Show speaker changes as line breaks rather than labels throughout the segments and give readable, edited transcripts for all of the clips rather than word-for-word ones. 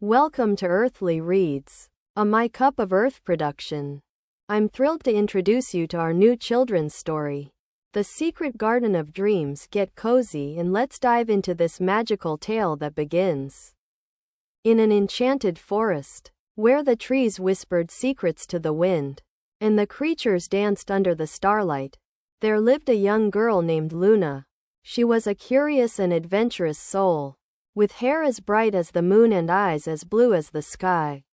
Welcome to Earthly Reads, a My Cup of Earth production. I'm thrilled to introduce you to our new children's story, The Secret Garden of Dreams. Get cozy and let's dive into this magical tale that begins in an enchanted forest, where the trees whispered secrets to the wind, and the creatures danced under the starlight. There lived a young girl named Luna. She was a curious and adventurous soul, with hair as bright as the moon and eyes as blue as the sky.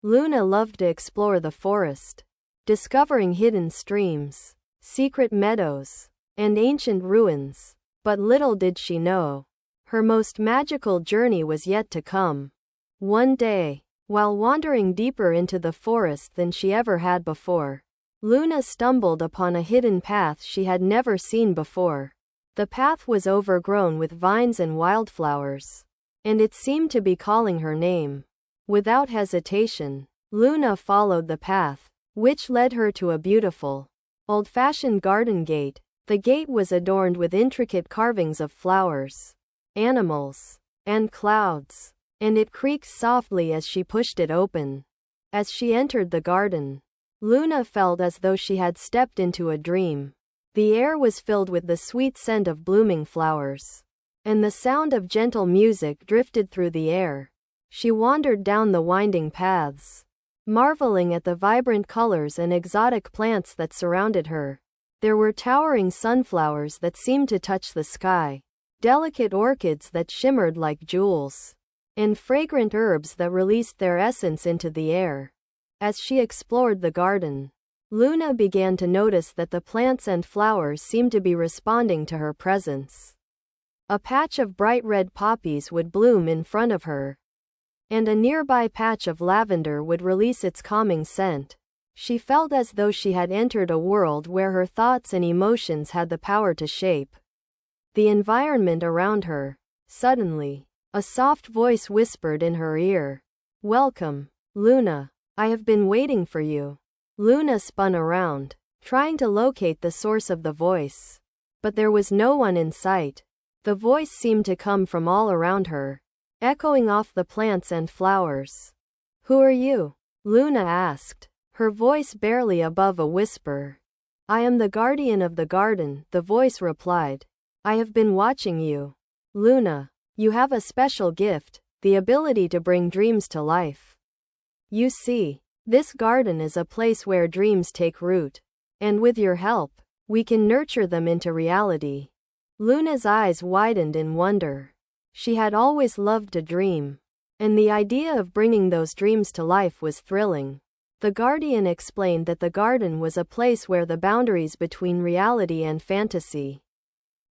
Luna loved to explore the forest, discovering hidden streams, secret meadows, and ancient ruins. But little did she know, her most magical journey was yet to come. One day, while wandering deeper into the forest than she ever had before, Luna stumbled upon a hidden path she had never seen before. The path was overgrown with vines and wildflowers, and it seemed to be calling her name. Without hesitation, Luna followed the path, which led her to a beautiful, old-fashioned garden gate. The gate was adorned with intricate carvings of flowers, animals, and clouds, and it creaked softly as she pushed it open. As she entered the garden, Luna felt as though she had stepped into a dream. The air was filled with the sweet scent of blooming flowers, and the sound of gentle music drifted through the air. She wandered down the winding paths, marveling at the vibrant colors and exotic plants that surrounded her. There were towering sunflowers that seemed to touch the sky, delicate orchids that shimmered like jewels, and fragrant herbs that released their essence into the air. As she explored the garden, Luna began to notice that the plants and flowers seemed to be responding to her presence. A patch of bright red poppies would bloom in front of her, and a nearby patch of lavender would release its calming scent. She felt as though she had entered a world where her thoughts and emotions had the power to shape the environment around her. Suddenly, a soft voice whispered in her ear, "Welcome, Luna. I have been waiting for you." Luna spun around, trying to locate the source of the voice, but there was no one in sight. The voice seemed to come from all around her, echoing off the plants and flowers. "Who are you?" Luna asked, her voice barely above a whisper. "I am the guardian of the garden," the voice replied. "I have been watching you. Luna, you have a special gift, the ability to bring dreams to life. You see, this garden is a place where dreams take root, and with your help, we can nurture them into reality." Luna's eyes widened in wonder. She had always loved to dream, and the idea of bringing those dreams to life was thrilling. The guardian explained that the garden was a place where the boundaries between reality and fantasy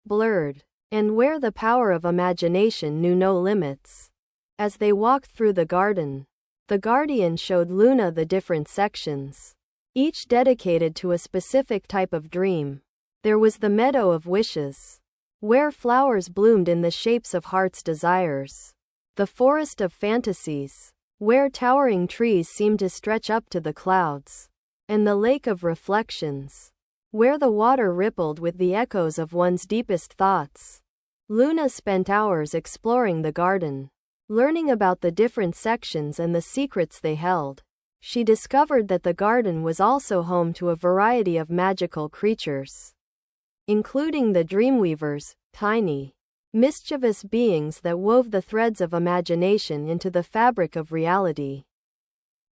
blurred, and where the power of imagination knew no limits. As they walked through the garden, the guardian showed Luna the different sections, each dedicated to a specific type of dream. There was the Meadow of Wishes, where flowers bloomed in the shapes of heart's desires. The Forest of Fantasies, where towering trees seemed to stretch up to the clouds. And the Lake of Reflections, where the water rippled with the echoes of one's deepest thoughts. Luna spent hours exploring the garden, learning about the different sections and the secrets they held. She discovered that the garden was also home to a variety of magical creatures, including the Dreamweavers, tiny, mischievous beings that wove the threads of imagination into the fabric of reality.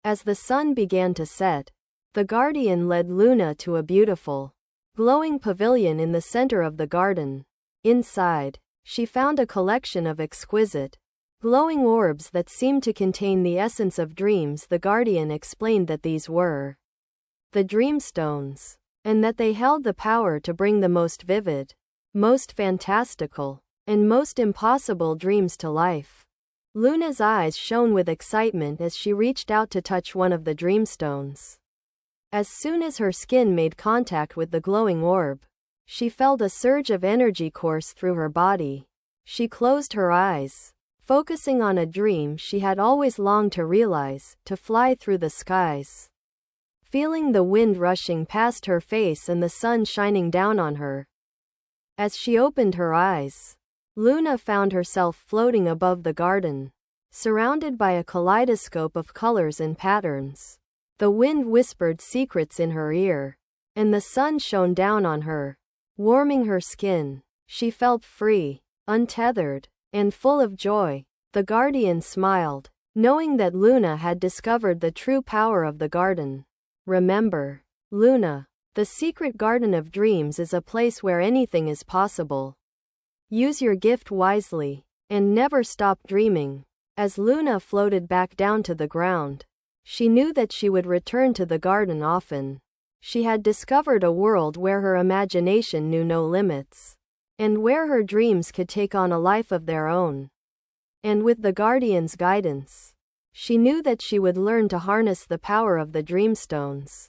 As the sun began to set, the guardian led Luna to a beautiful, glowing pavilion in the center of the garden. Inside, she found a collection of exquisite, glowing orbs that seemed to contain the essence of dreams. The guardian explained that these were the Dreamstones, and that they held the power to bring the most vivid, most fantastical, and most impossible dreams to life. Luna's eyes shone with excitement as she reached out to touch one of the Dreamstones. As soon as her skin made contact with the glowing orb, she felt a surge of energy course through her body. She closed her eyes, focusing on a dream she had always longed to realize, to fly through the skies. Feeling the wind rushing past her face and the sun shining down on her. As she opened her eyes, Luna found herself floating above the garden, surrounded by a kaleidoscope of colors and patterns. The wind whispered secrets in her ear, and the sun shone down on her, warming her skin. She felt free, untethered, and full of joy. The guardian smiled, knowing that Luna had discovered the true power of the garden. Remember, Luna, the secret garden of dreams is a place where anything is possible. Use your gift wisely, and never stop dreaming. As Luna floated back down to the ground, she knew that she would return to the garden often. She had discovered a world where her imagination knew no limits, and where her dreams could take on a life of their own. And with the guardian's guidance, she knew that she would learn to harness the power of the Dreamstones,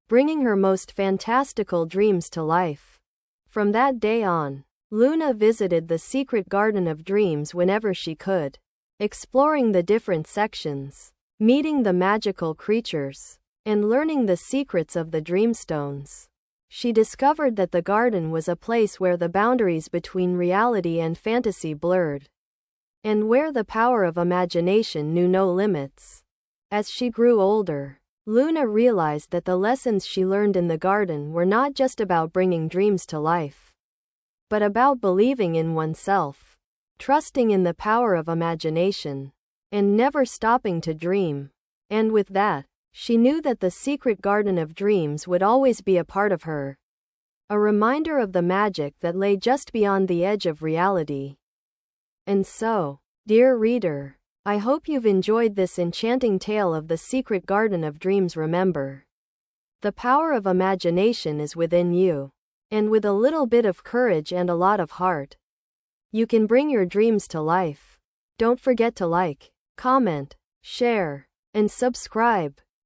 bringing her most fantastical dreams to life. From that day on, Luna visited the secret garden of dreams whenever she could, exploring the different sections, meeting the magical creatures, and learning the secrets of the Dreamstones. She discovered that the garden was a place where the boundaries between reality and fantasy blurred, and where the power of imagination knew no limits. As she grew older, Luna realized that the lessons she learned in the garden were not just about bringing dreams to life, but about believing in oneself, trusting in the power of imagination, and never stopping to dream. And with that, she knew that the secret garden of dreams would always be a part of her, a reminder of the magic that lay just beyond the edge of reality. And so, dear reader, I hope you've enjoyed this enchanting tale of the secret garden of dreams. Remember, the power of imagination is within you, and with a little bit of courage and a lot of heart, you can bring your dreams to life. Don't forget to like, comment, share, and subscribe.